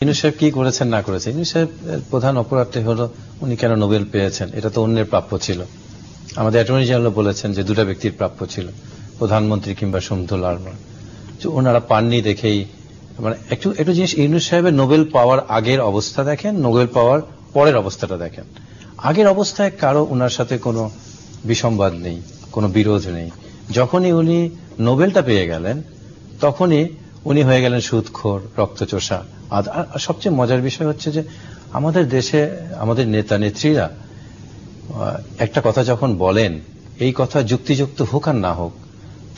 ইউনূস সাহেব কি করেছেন না করেছেন, ইউনূস সাহেব প্রধান অপরাধটি হলো উনি কেন নোবেল পেয়েছেন, এটা তো অন্যের প্রাপ্য ছিল। আমাদের অ্যাটর্নি জেনারেল বলেছেন যে দুটা ব্যক্তির প্রাপ্য ছিল, প্রধানমন্ত্রী কিংবা শমসুল আলম। ওনারা পাননি দেখেই মানে একটু জিনিস, ইউনূস সাহেবের নোবেল পাওয়ার আগের অবস্থা দেখেন, নোবেল পাওয়ার পরের অবস্থাটা দেখেন। আগের অবস্থায় কারো ওনার সাথে কোনো বিসম্বাদ নেই, কোনো বিরোধ নেই। যখনই উনি নোবেলটা পেয়ে গেলেন তখনই উনি হয়ে গেলেন সুদখোর, রক্তচোষা। আর সবচেয়ে মজার বিষয় হচ্ছে যে আমাদের দেশে আমাদের নেতা নেত্রীরা একটা কথা যখন বলেন, এই কথা যুক্তিযুক্ত হোক আর না হোক,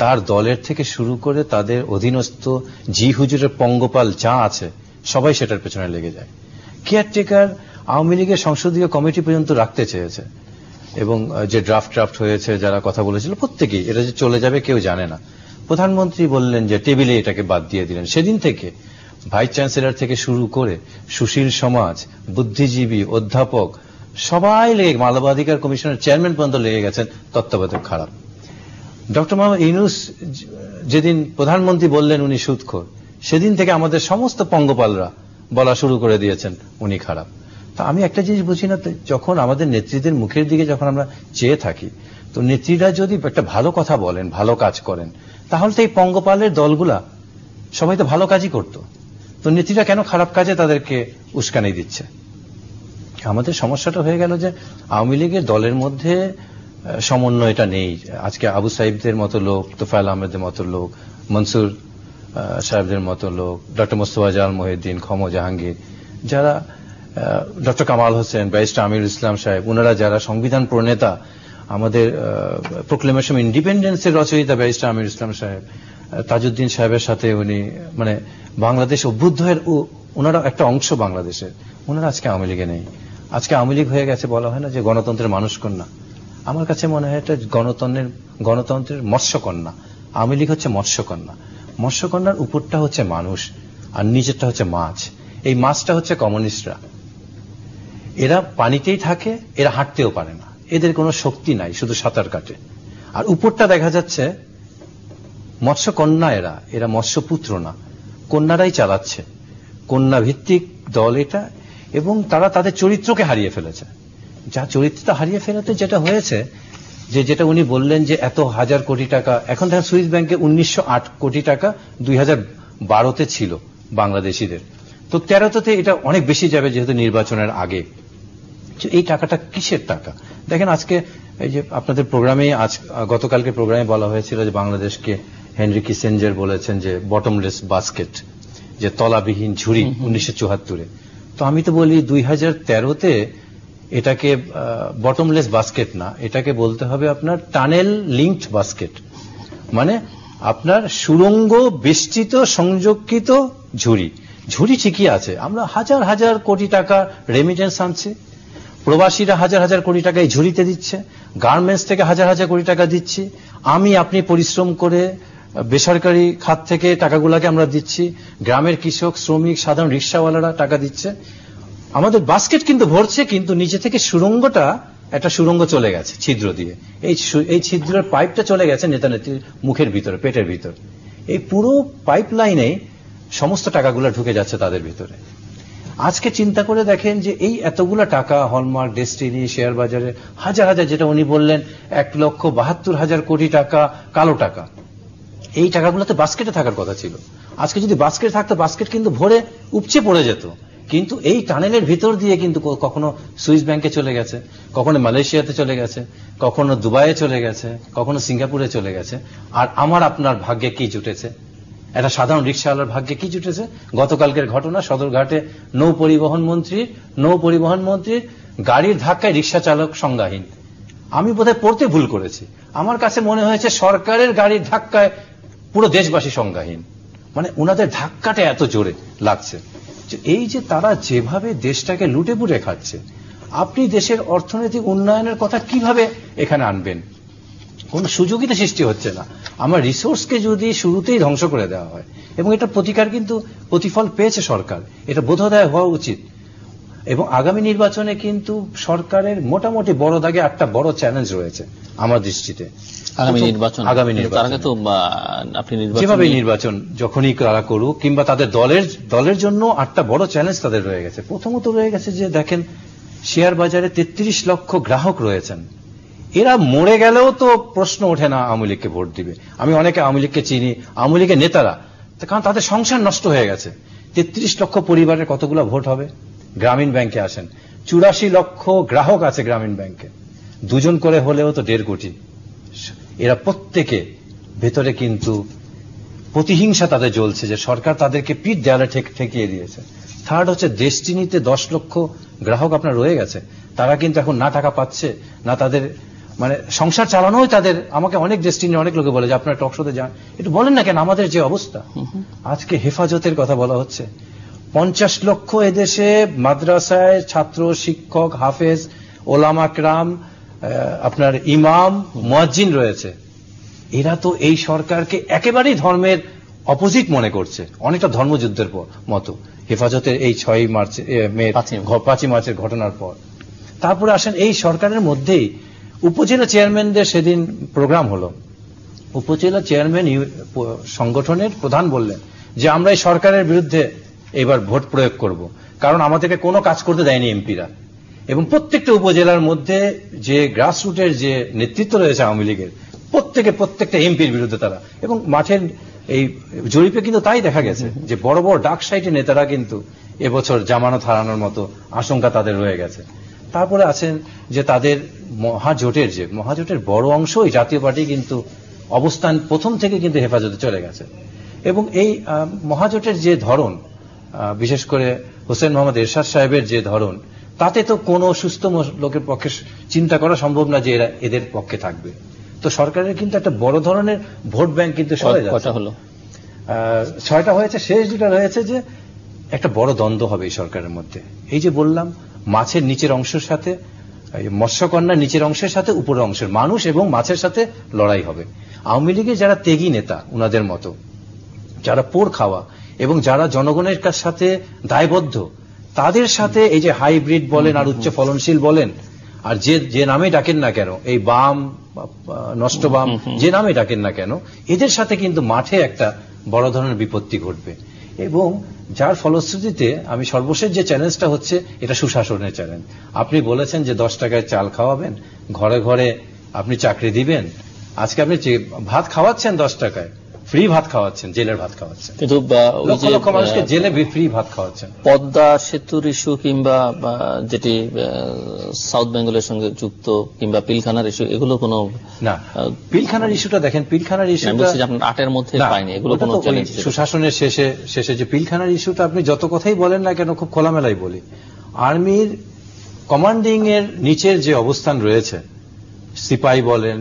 তার দলের থেকে শুরু করে তাদের অধীনস্থ জি হুজুরের পঙ্গপাল যা আছে সবাই সেটার পেছনে লেগে যায়। কেয়ারটেকার আওয়ামী লীগের সংসদীয় কমিটি পর্যন্ত রাখতে চেয়েছে, এবং যে ড্রাফট হয়েছে, যারা কথা বলেছিল প্রত্যেকেই এটা যে চলে যাবে কেউ জানে না। প্রধানমন্ত্রী বললেন যে টেবিলে এটাকে বাদ দিয়ে দিলেন। সেদিন থেকে ভাইস চ্যান্সেলর থেকে শুরু করে সুশীল সমাজ, বুদ্ধিজীবী, অধ্যাপক সবাই লেগে, মানবাধিকার কমিশনের চেয়ারম্যান পর্যন্ত লেগে গেছেন তত্ত্বাবধায়ক খারাপ। ডক্টর মোহাম্মদ ইউনূস যেদিন প্রধানমন্ত্রী বললেন উনি সুদখোর, সেদিন থেকে আমাদের সমস্ত পঙ্গপালরা বলা শুরু করে দিয়েছেন উনি খারাপ। তা আমি একটা জিনিস বুঝি না, যখন আমাদের নেত্রীদের মুখের দিকে যখন আমরা চেয়ে থাকি, তো নেত্রীরা যদি একটা ভালো কথা বলেন, ভালো কাজ করেন, তাহলে তো এই পঙ্গপালের দলগুলা সবাই তো ভালো কাজই করত। তো নেত্রীরা কেন খারাপ কাজে তাদেরকে উস্কানি দিচ্ছে? আমাদের সমস্যাটা হয়ে গেল যে আওয়ামী লীগের দলের মধ্যে সমন্বয়টা নেই। আজকে আবু সাইদদের মতো লোক, তোফায়েল আহমেদের মতো লোক, মনসুর সাহেবদের মতো লোক, ডক্টর মোস্তফা জালাল মহিউদ্দিন, খম জাহাঙ্গীর, যারা ডক্টর কামাল হোসেন, ব্যারিস্টার আমিরুল ইসলাম সাহেব, ওনারা যারা সংবিধান প্রণেতা, আমাদের প্রোক্লেমেশন ইন্ডিপেন্ডেন্সের রচয়িতা ব্যারিস্টার আমিরুল ইসলাম সাহেব, তাজউদ্দিন সাহেবের সাথে উনি মানে বাংলাদেশ অভ্যুদয়ের ওনারা একটা অংশ বাংলাদেশের, ওনারা আজকে আওয়ামী লীগে নেই। আজকে আওয়ামী লীগ হয়ে গেছে, বলা হয় না যে গণতন্ত্রের মানুষকন্যা। আমার কাছে মনে হয় এটা গণতন্ত্রের মৎস্যকন্যা। আওয়ামী লীগ হচ্ছে মৎস্যকন্যা। মৎস্যকন্যার উপরটা হচ্ছে মানুষ আর নিচেরটা হচ্ছে মাছ। এই মাছটা হচ্ছে কমিউনিস্টরা। এরা পানিতেই থাকে, এরা হাঁটতেও পারে না, এদের কোনো শক্তি নাই, শুধু সাঁতার কাটে। আর উপরটা দেখা যাচ্ছে মৎস্যকন্যা, এরা মৎস্যপুত্র না, কন্যারাই চালাচ্ছে। কন্যা ভিত্তিক দল এটা, এবং তারা তাদের চরিত্রকে হারিয়ে ফেলেছে। যা চরিত্রটা হারিয়ে ফেলাতে যেটা হয়েছে, যেটা উনি বললেন যে এত হাজার কোটি টাকা, এখন দেখেন সুইস ব্যাংকে 1908 কোটি টাকা 2012তে ছিল বাংলাদেশিদের, তো 13তে এটা অনেক বেশি যাবে যেহেতু নির্বাচনের আগে। এই টাকাটা কিসের টাকা? দেখেন আজকে এই যে আপনাদের প্রোগ্রামে, গতকালকে প্রোগ্রামে বলা হয়েছিল যে বাংলাদেশকে হেনরি কিসেঞ্জার বলেছেন যে বটমলেস বাস্কেট, যে তলাবিহীন ঝুড়ি 1974-এ। তো আমি তো বলি 2013তে এটাকে বটমলেস বাস্কেট না, এটাকে বলতে হবে আপনার টানেল লিঙ্কড বাস্কেট, মানে আপনার সুড়ঙ্গ বেষ্টিত সংযোগকৃত ঝুড়ি। ঝুড়ি ঠিকই আছে, আমরা হাজার হাজার কোটি টাকা রেমিটেন্স আনছি, প্রবাসীরা হাজার হাজার কোটি টাকা এই ঝুড়িতে দিচ্ছে, গার্মেন্টস থেকে হাজার হাজার কোটি টাকা দিচ্ছি, আপনি পরিশ্রম করে বেসরকারি খাত থেকে টাকাগুলোকে আমরা দিচ্ছি, গ্রামের কৃষক, শ্রমিক, সাধারণ রিক্সাওয়ালারা টাকা দিচ্ছে। আমাদের বাস্কেট কিন্তু ভরছে, কিন্তু নিচে থেকে একটা সুড়ঙ্গ চলে গেছে ছিদ্র দিয়ে। এই ছিদ্রের পাইপটা চলে গেছে নেতা নেত্রীর মুখের ভিতরে, পেটের ভিতর। এই পুরো পাইপ লাইনে সমস্ত টাকাগুলো ঢুকে যাচ্ছে তাদের ভিতরে। আজকে চিন্তা করে দেখেন যে এই এতগুলা টাকা হলমার্ক, ডেস্টিনি, শেয়ার বাজারে হাজার হাজার, যেটা উনি বললেন 1,72,000 কোটি টাকা কালো টাকা, এই টাকাগুলো তো বাস্কেটে থাকার কথা ছিল। আজকে যদি বাস্কেট থাকতো, বাস্কেট কিন্তু ভরে উপচে পড়ে যেত, কিন্তু এই টানেলের ভিতর দিয়ে কিন্তু কখনো সুইস ব্যাংকে চলে গেছে, কখনো মালয়েশিয়াতে চলে গেছে, কখনো দুবাইয়ে চলে গেছে, কখনো সিঙ্গাপুরে চলে গেছে। আর আমার আপনার ভাগ্যে কি জুটেছে? একটা সাধারণ রিক্সাওয়ালার ভাগ্যে কি জুটেছে? গতকালকের ঘটনা, সদরঘাটে নৌ পরিবহন মন্ত্রীর গাড়ির ধাক্কায় রিক্সা চালক সংজ্ঞাহীন। আমি বোধহয় পড়তে ভুল করেছি, আমার কাছে মনে হয়েছে সরকারের গাড়ির ধাক্কায় পুরো দেশবাসী সংজ্ঞাহীন। মানে ওনাদের ধাক্কাটা এত জোরে লাগছে। এই যে তারা যেভাবে দেশটাকে লুটে পুটে খাচ্ছে, আপনি দেশের অর্থনৈতিক উন্নয়নের কথা কিভাবে এখানে আনবেন? কোন সুযোগই তো সৃষ্টি হচ্ছে না। আমার রিসোর্সকে যদি শুরুতেই ধ্বংস করে দেওয়া হয়, এবং এটা প্রতিকার কিন্তু প্রতিফল পেয়েছে সরকার, এটা বোধোদয় হওয়া উচিত। এবং আগামী নির্বাচনে কিন্তু সরকারের মোটামুটি বড় দাগে একটা বড় চ্যালেঞ্জ রয়েছে আমার দৃষ্টিতে। আগামী নির্বাচন তার আগে তো আপনি যেভাবে নির্বাচন যখনই তারা করুক কিংবা তাদের দলের জন্য একটা বড় চ্যালেঞ্জ তাদের রয়ে গেছে। প্রথমত রয়ে গেছে যে দেখেন শেয়ার বাজারে 33 লক্ষ গ্রাহক রয়েছেন, এরা মরে গেলেও তো প্রশ্ন ওঠে না আওয়ামী লীগকে ভোট দিবে। আমি অনেকে আওয়ামী লীগকে চিনি, আওয়ামী লীগের নেতারা, কারণ তাদের সংসার নষ্ট হয়ে গেছে। 33 লক্ষ পরিবারের কতগুলো ভোট হবে? গ্রামীণ ব্যাংকে আসেন, 84 লক্ষ গ্রাহক আছে গ্রামীণ ব্যাংকে, দুজন করে হলেও তো 1.5 কোটি। এরা প্রত্যেকে ভেতরে কিন্তু প্রতিহিংসা তাদের জ্বলছে যে সরকার তাদেরকে পিঠ দেয়ালে ঠেকিয়ে দিয়েছে। থার্ড হচ্ছে ডেস্টিনিতে 10 লক্ষ গ্রাহক আপনার রয়ে গেছে, তারা কিন্তু এখন না টাকা পাচ্ছে না তাদের মানে সংসার চালানোই তাদের। আমাকে অনেক ডেস্টিনি অনেক লোকে বলে যে আপনার টক শোতে যান, একটু বলেন না কেন আমাদের যে অবস্থা। আজকে হেফাজতের কথা বলা হচ্ছে, 50 লক্ষ এদেশে মাদ্রাসায় ছাত্র, শিক্ষক, হাফেজ, ওলামা کرام, আপনার ইমাম, মুয়াজ্জিন রয়েছে। এরা তো এই সরকারকে একেবারেই ধর্মের অপোজিট মনে করছে, অনেকটা ধর্মযুদ্ধের মতো হেফাজতের এই 5ই মার্চের ঘটনার পর। তারপরে আসেন এই সরকারের মধ্যেই উপজেলা চেয়ারম্যানদের সেদিন প্রোগ্রাম হলো, উপজেলা চেয়ারম্যান সংগঠনের প্রধান বললেন যে আমরা এই সরকারের বিরুদ্ধে এবার ভোট প্রয়োগ করব, কারণ আমাদেরকে কোনো কাজ করতে দেয়নি এমপিরা। এবং প্রত্যেকটা উপজেলার মধ্যে যে গ্রাসরুটের যে নেতৃত্ব রয়েছে আওয়ামী লীগের, প্রত্যেকটা এমপির বিরুদ্ধে তারা, এবং মাঠের এই জরিপে কিন্তু তাই দেখা গেছে যে বড় বড় ডাক সাইটের নেতারা কিন্তু এবছর জামানত হারানোর মতো আশঙ্কা তাদের রয়ে গেছে। তারপরে আছেন যে তাদের মহাজোটের বড় অংশই জাতীয় পার্টি কিন্তু অবস্থান প্রথম থেকে কিন্তু হেফাজতে চলে গেছে। এবং এই মহাজোটের যে ধরন, বিশেষ করে হোসেন মোহাম্মদ এরশাদ সাহেবের যে ধরন, তাতে তো কোনো সুস্থ লোকের পক্ষে চিন্তা করা সম্ভব না যে এরা এদের পক্ষে থাকবে। তো সরকারের কিন্তু একটা বড় ধরনের ভোট ব্যাংক কিন্তু সরে যাচ্ছে। 6টা হয়েছে, শেষ 2টা রয়েছে যে একটা বড় দ্বন্দ্ব হবে এই সরকারের মধ্যে। এই যে বললাম মাছের নিচের অংশের সাথে, মৎস্যকন্যার নিচের অংশের সাথে উপরের অংশের মানুষ এবং মাছের সাথে লড়াই হবে। আওয়ামী লীগের যারা তেগী নেতা উনাদের মতো, যারা পোড় খাওয়া এবং যারা জনগণের সাথে দায়বদ্ধ, তাদের সাথে এই যে হাইব্রিড বলেন আর উচ্চ ফলনশীল বলেন আর যে নামে ডাকেন না কেন, এই বাম, নষ্ট বাম, যে নামে ডাকেন না কেন, এদের সাথে কিন্তু মাঠে একটা বড় ধরনের বিপত্তি ঘটবে। এবং যার ফলশ্রুতিতে আমি সর্বশেষ যে চ্যালেঞ্জটা হচ্ছে, এটা সুশাসনের চ্যালেঞ্জ। আপনি বলেছেন যে 10 টাকায় চাল খাওয়াবেন, ঘরে ঘরে আপনি চাকরি দিবেন। আজকে আপনি ভাত খাওয়াচ্ছেন 10 টাকায়, ফ্রি ভাত খাওয়াচ্ছেন, জেলের ভাত খাওয়াচ্ছেন, কিন্তু লক্ষ লক্ষ মানুষকে জেলে ফ্রি ভাত খাওয়াচ্ছেন। পদ্মা সেতুর ইস্যু কিংবা যেটি সাউথ বেঙ্গলের সঙ্গে যুক্ত কিংবা পিলখানার ইস্যু, এগুলো কোনো না। পিলখানার ইস্যুটা দেখেন, পিলখানার ইস্যুটা আপনার 8-এর মধ্যে পাইনি, এগুলো কোনো চ্যালেঞ্জ। সুশাসনের শেষে যে পিলখানার ইস্যুটা আপনি যত কথাই বলেন না কেন, খুব খোলামেলাই বলি, আর্মির কমান্ডিং এর নিচের যে অবস্থান রয়েছে, সিপাহি বলেন,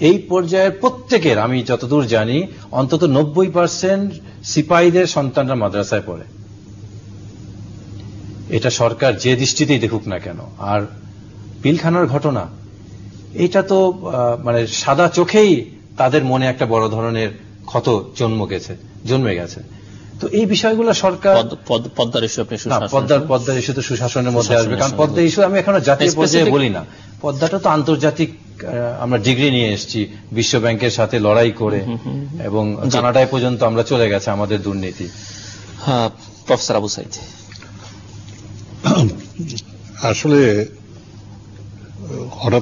এই পর্যায়ের প্রত্যেকের, আমি যতদূর জানি অন্তত 90% সিপাহীদের সন্তানরা মাদ্রাসায় পড়ে। এটা সরকার যে দৃষ্টিতেই দেখুক না কেন। আর পিলখানার ঘটনা, এটা তো মানে সাদা চোখেই তাদের মনে একটা বড় ধরনের ক্ষত জন্মে গেছে। তো এই বিষয়গুলো সরকার, পদ্মার ইস্যু পদ্মার ইস্যু তো সুশাসনের মধ্যে আসবে, কারণ পদ্মা ইস্যু আমি এখনো জাতীয় পর্যায়ে বলি না। পদ্মাটা তো আন্তর্জাতিক, আমরা ডিগ্রি নিয়ে এসেছি বিশ্ব ব্যাংকের সাথে লড়াই করে, এবং কানাডায় পর্যন্ত আমরা চলে গেছে আমাদের দুর্নীতি। প্রফেসর আবু সাইদ, আসলে হঠাৎ